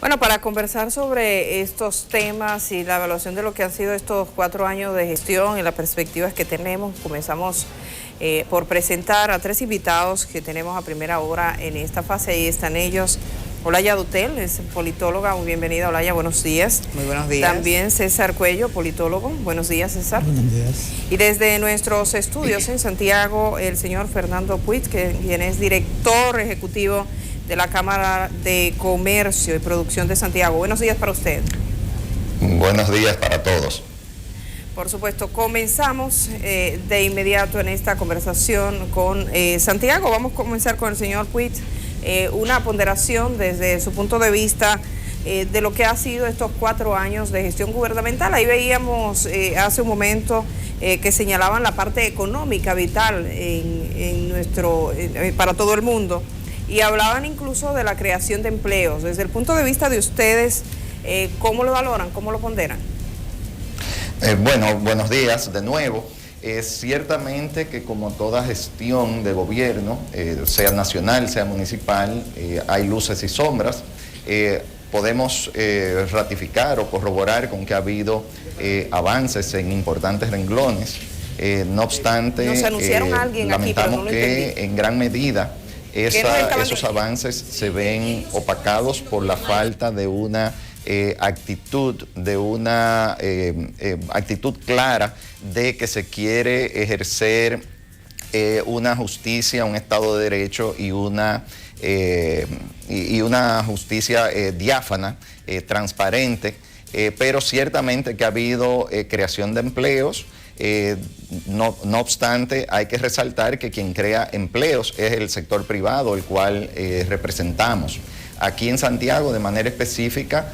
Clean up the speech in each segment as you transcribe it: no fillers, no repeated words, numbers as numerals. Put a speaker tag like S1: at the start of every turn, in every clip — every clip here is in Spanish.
S1: Bueno, para conversar sobre estos temas y la evaluación de lo que han sido estos 4 años de gestión y las perspectivas que tenemos, comenzamos por presentar a 3 invitados que tenemos a primera hora en esta fase. Ahí están ellos. Olaya Dutel, es politóloga, muy bienvenida Olaya, buenos días.
S2: Muy buenos días.
S1: También César Cuello, politólogo, buenos días César.
S3: Buenos días.
S1: Y desde nuestros estudios en Santiago, el señor Fernando Puig, quien es director ejecutivo de la Cámara de Comercio y Producción de Santiago. Buenos días para usted.
S4: Buenos días para todos.
S1: Por supuesto, comenzamos de inmediato en esta conversación con Santiago. Vamos a comenzar con el señor Puig. Una ponderación desde su punto de vista de lo que ha sido estos 4 años de gestión gubernamental. Ahí veíamos hace un momento que señalaban la parte económica vital para todo el mundo y hablaban incluso de la creación de empleos. Desde el punto de vista de ustedes, ¿cómo lo valoran? ¿Cómo lo ponderan?
S4: Bueno, buenos días de nuevo. Ciertamente que como toda gestión de gobierno, sea nacional, sea municipal, hay luces y sombras. Podemos ratificar o corroborar con que ha habido avances en importantes renglones. No obstante,
S1: nos anunciaron a alguien
S4: lamentamos
S1: aquí, pero no lo entendí.
S4: En gran medida esos avances se ven opacados por la falta de una actitud clara de que se quiere ejercer una justicia, un Estado de Derecho y una justicia diáfana, transparente, pero ciertamente que ha habido creación de empleos. No obstante, hay que resaltar que quien crea empleos es el sector privado, el cual representamos. Aquí en Santiago, de manera específica,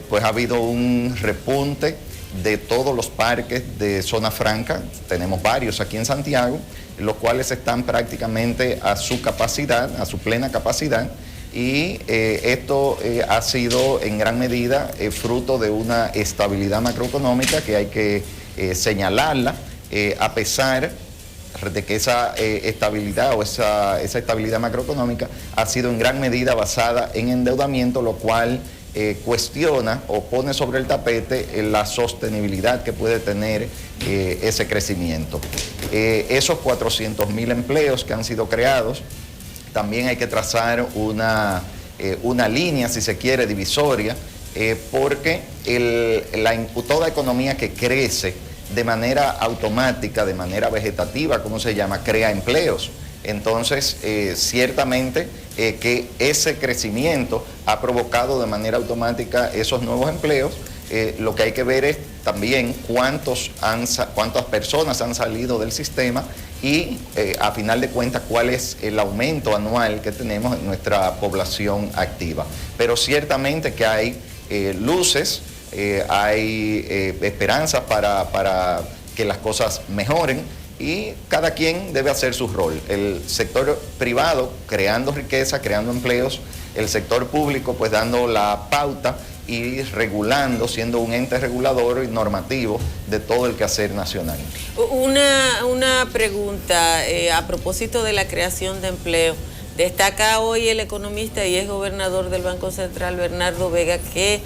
S4: pues ha habido un repunte de todos los parques de zona franca. Tenemos varios aquí en Santiago, los cuales están prácticamente a su capacidad, a su plena capacidad, y esto ha sido en gran medida fruto de una estabilidad macroeconómica que hay que señalarla, a pesar de que esa estabilidad o esa estabilidad macroeconómica ha sido en gran medida basada en endeudamiento, lo cual cuestiona o pone sobre el tapete la sostenibilidad que puede tener ese crecimiento. Esos 400.000 empleos que han sido creados, también hay que trazar una línea, si se quiere, divisoria, porque toda economía que crece de manera automática, de manera vegetativa, como se llama, crea empleos. Entonces, ciertamente que ese crecimiento ha provocado de manera automática esos nuevos empleos. Lo que hay que ver es también cuántas personas han salido del sistema y, a final de cuentas, cuál es el aumento anual que tenemos en nuestra población activa. Pero ciertamente que hay luces, hay esperanzas para que las cosas mejoren, y cada quien debe hacer su rol. El sector privado creando riqueza, creando empleos, el sector público pues dando la pauta y regulando, siendo un ente regulador y normativo de todo el quehacer nacional.
S2: Una pregunta a propósito de la creación de empleo. Destaca hoy el economista y es gobernador del Banco Central, Bernardo Vega, que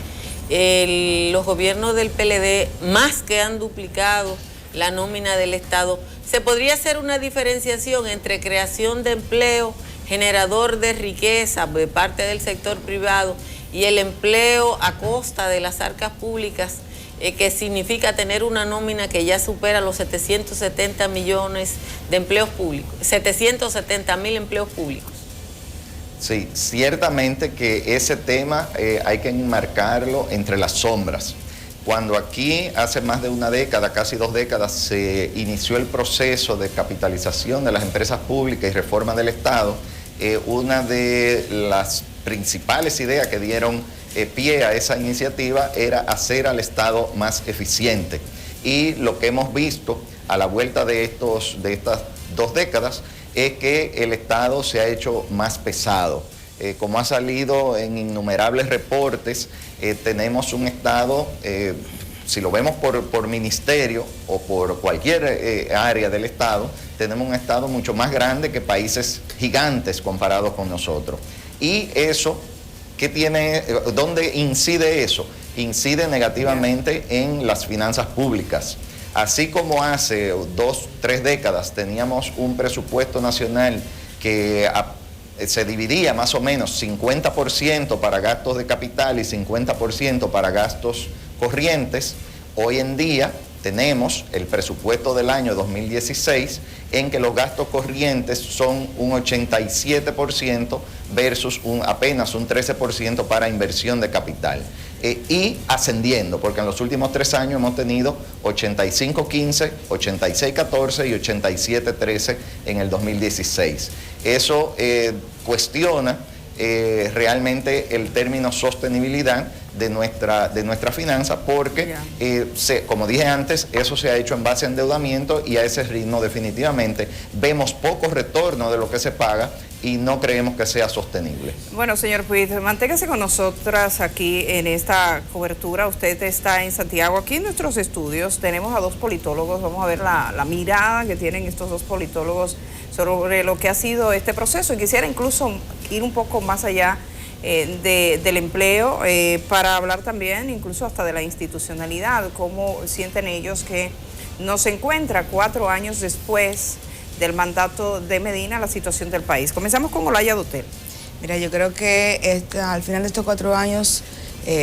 S2: los gobiernos del PLD más que han duplicado la nómina del Estado. ¿Se podría hacer una diferenciación entre creación de empleo, generador de riqueza de parte del sector privado, y el empleo a costa de las arcas públicas, que significa tener una nómina que ya supera los 770 millones de empleos públicos, 770.000 empleos públicos?
S4: Sí, ciertamente que ese tema hay que enmarcarlo entre las sombras. Cuando aquí hace más de una década, casi 2 décadas, se inició el proceso de capitalización de las empresas públicas y reforma del Estado, una de las principales ideas que dieron pie a esa iniciativa era hacer al Estado más eficiente. Y lo que hemos visto a la vuelta de estas 2 décadas es que el Estado se ha hecho más pesado. Como ha salido en innumerables reportes, tenemos un Estado, si lo vemos por ministerio o por cualquier área del Estado, tenemos un Estado mucho más grande que países gigantes comparados con nosotros. Y eso ¿Dónde incide eso? Incide negativamente en las finanzas públicas. Así como hace 2, 3 décadas teníamos un presupuesto nacional que se dividía más o menos 50% para gastos de capital y 50% para gastos corrientes, hoy en día tenemos el presupuesto del año 2016 en que los gastos corrientes son un 87% versus apenas un 13% para inversión de capital. Y ascendiendo, porque en los últimos 3 años hemos tenido 85-15, 86-14 y 87-13 en el 2016. Eso cuestiona realmente el término sostenibilidad de nuestra finanza, porque, como dije antes, eso se ha hecho en base a endeudamiento y a ese ritmo definitivamente vemos poco retorno de lo que se paga y no creemos que sea sostenible.
S1: Bueno, señor Puig, manténgase con nosotras aquí en esta cobertura. Usted está en Santiago. Aquí en nuestros estudios tenemos a 2 politólogos. Vamos a ver la mirada que tienen estos 2 politólogos sobre lo que ha sido este proceso. Y quisiera incluso ir un poco más allá del empleo para hablar también incluso hasta de la institucionalidad, cómo sienten ellos que nos encuentra 4 años después del mandato de Medina la situación del país. Comenzamos con Olaya Dutel.
S3: Mira, yo creo que al final de estos 4 años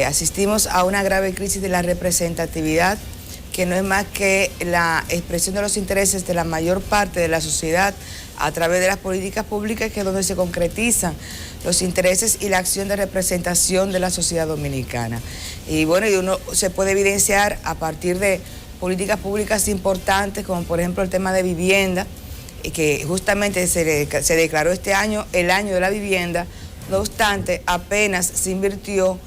S3: asistimos a una grave crisis de la representatividad, que no es más que la expresión de los intereses de la mayor parte de la sociedad a través de las políticas públicas, que es donde se concretizan los intereses y la acción de representación de la sociedad dominicana. Y bueno, y uno se puede evidenciar a partir de políticas públicas importantes, como por ejemplo el tema de vivienda, que justamente se declaró este año el año de la vivienda. No obstante, apenas se invirtió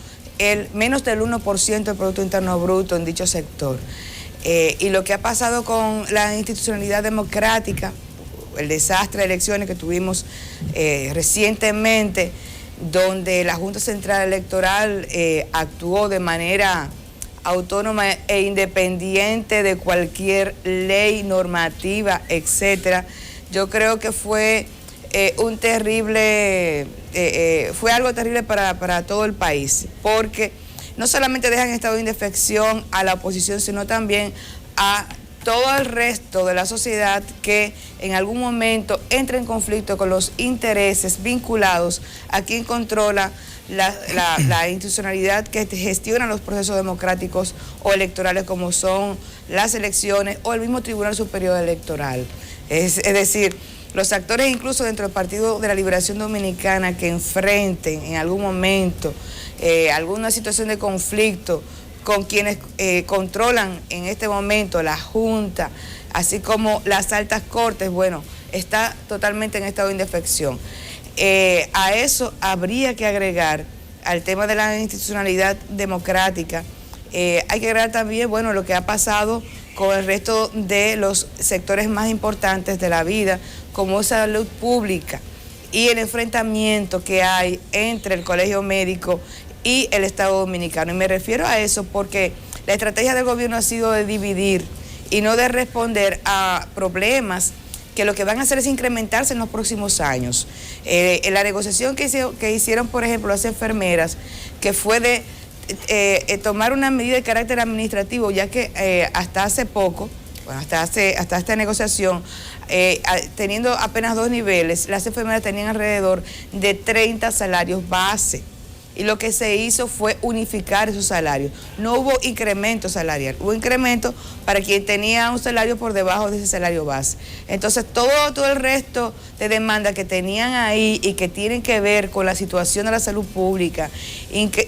S3: menos del 1% del Producto Interno Bruto en dicho sector. Y lo que ha pasado con la institucionalidad democrática, el desastre de elecciones que tuvimos recientemente, donde la Junta Central Electoral actuó de manera autónoma e independiente de cualquier ley, normativa, etcétera. Yo creo que fue fue algo terrible para todo el país, porque no solamente dejan en estado de indefección a la oposición, sino también a todo el resto de la sociedad que en algún momento entra en conflicto con los intereses vinculados a quien controla la institucionalidad que gestiona los procesos democráticos o electorales, como son las elecciones o el mismo Tribunal Superior Electoral. Es decir, los actores incluso dentro del Partido de la Liberación Dominicana que enfrenten en algún momento alguna situación de conflicto con quienes controlan en este momento la Junta, así como las altas cortes, bueno, está totalmente en estado de indefección. A eso habría que agregar, al tema de la institucionalidad democrática, hay que agregar también, bueno, lo que ha pasado con el resto de los sectores más importantes de la vida, como salud pública, y el enfrentamiento que hay entre el Colegio Médico y el Estado Dominicano. Y me refiero a eso porque la estrategia del gobierno ha sido de dividir y no de responder a problemas que lo que van a hacer es incrementarse en los próximos años. En la negociación que hicieron, por ejemplo, las enfermeras, que fue de tomar una medida de carácter administrativo, ya que hasta hace poco, bueno, hasta esta negociación, teniendo apenas 2 niveles, las enfermeras tenían alrededor de 30 salarios base. Y lo que se hizo fue unificar esos salarios. No hubo incremento salarial, hubo incremento para quien tenía un salario por debajo de ese salario base. Entonces todo el resto de demandas que tenían ahí y que tienen que ver con la situación de la salud pública,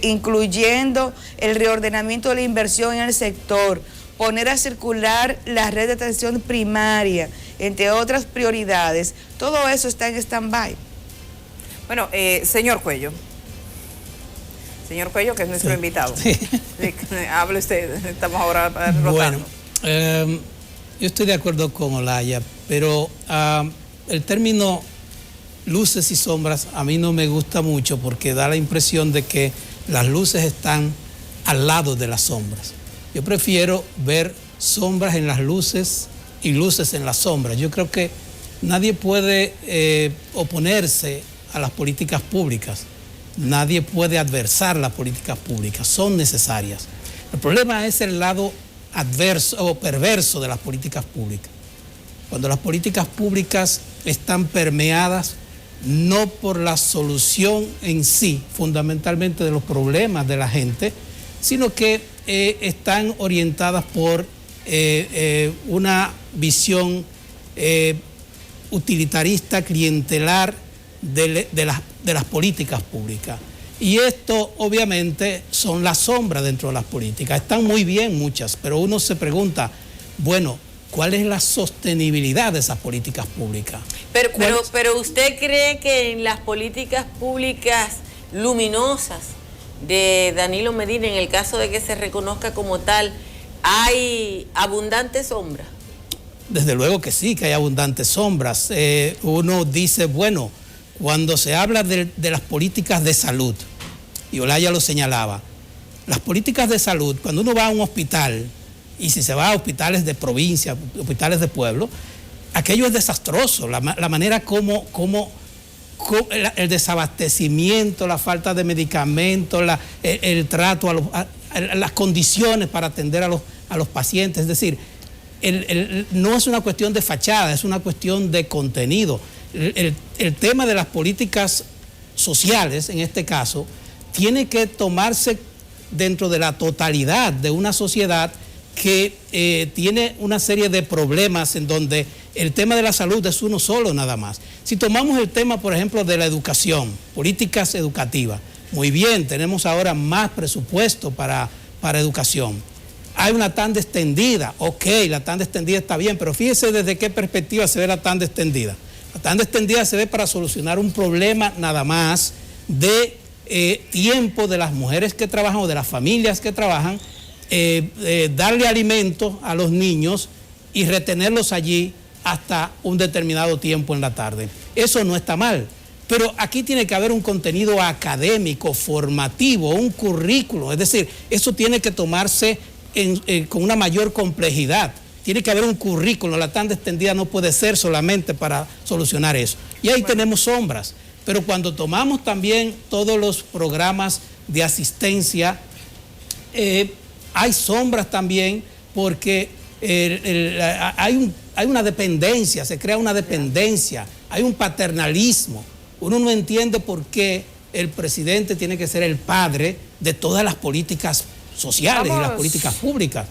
S3: incluyendo el reordenamiento de la inversión en el sector, poner a circular la red de atención primaria, entre otras prioridades, todo eso está en stand-by.
S1: Bueno, señor Cuello. Señor Cuello, que es nuestro invitado.
S5: Sí.
S1: Hable usted, estamos ahora rotando.
S5: Bueno, yo estoy de acuerdo con Olaya, pero el término luces y sombras a mí no me gusta mucho porque da la impresión de que las luces están al lado de las sombras. Yo prefiero ver sombras en las luces y luces en las sombras. Yo creo que nadie puede oponerse a las políticas públicas. nadie puede adversar las políticas públicas, son necesarias. El problema es el lado adverso o perverso de las políticas públicas. Cuando las políticas públicas están permeadas no por la solución en sí, fundamentalmente de los problemas de la gente, sino que están orientadas por una visión utilitarista, clientelar de las políticas públicas. Y esto obviamente son las sombras dentro de las políticas. Están muy bien muchas, pero uno se pregunta, bueno, ¿cuál es la sostenibilidad de esas políticas públicas?
S2: Pero ¿usted cree que en las políticas públicas luminosas de Danilo Medina, en el caso de que se reconozca como tal, hay abundantes sombras?
S5: Desde luego que sí, que hay abundantes sombras. Uno dice, bueno, cuando se habla de las políticas de salud, y Olaya lo señalaba, las políticas de salud, cuando uno va a un hospital, y si se va a hospitales de provincia, hospitales de pueblo, aquello es desastroso, la manera como el desabastecimiento, la falta de medicamentos, el trato, las condiciones para atender a los pacientes, es decir, no es una cuestión de fachada, es una cuestión de contenido. El tema de las políticas sociales, en este caso, tiene que tomarse dentro de la totalidad de una sociedad que tiene una serie de problemas en donde el tema de la salud es uno solo nada más. Si tomamos el tema, por ejemplo, de la educación, políticas educativas, muy bien, tenemos ahora más presupuesto para educación. Hay una tanda extendida, ok, la tanda extendida está bien, pero fíjese desde qué perspectiva se ve la tanda extendida. La tanda extendida se ve para solucionar un problema nada más de tiempo de las mujeres que trabajan o de las familias que trabajan, darle alimento a los niños y retenerlos allí hasta un determinado tiempo en la tarde. Eso no está mal, pero aquí tiene que haber un contenido académico, formativo, un currículo, es decir, eso tiene que tomarse con una mayor complejidad. Tiene que haber un currículo, la tanda extendida no puede ser solamente para solucionar eso. Y ahí tenemos sombras, pero cuando tomamos también todos los programas de asistencia, hay sombras también porque hay una dependencia, se crea una dependencia, hay un paternalismo. Uno no entiende por qué el presidente tiene que ser el padre de todas las políticas sociales y las políticas públicas.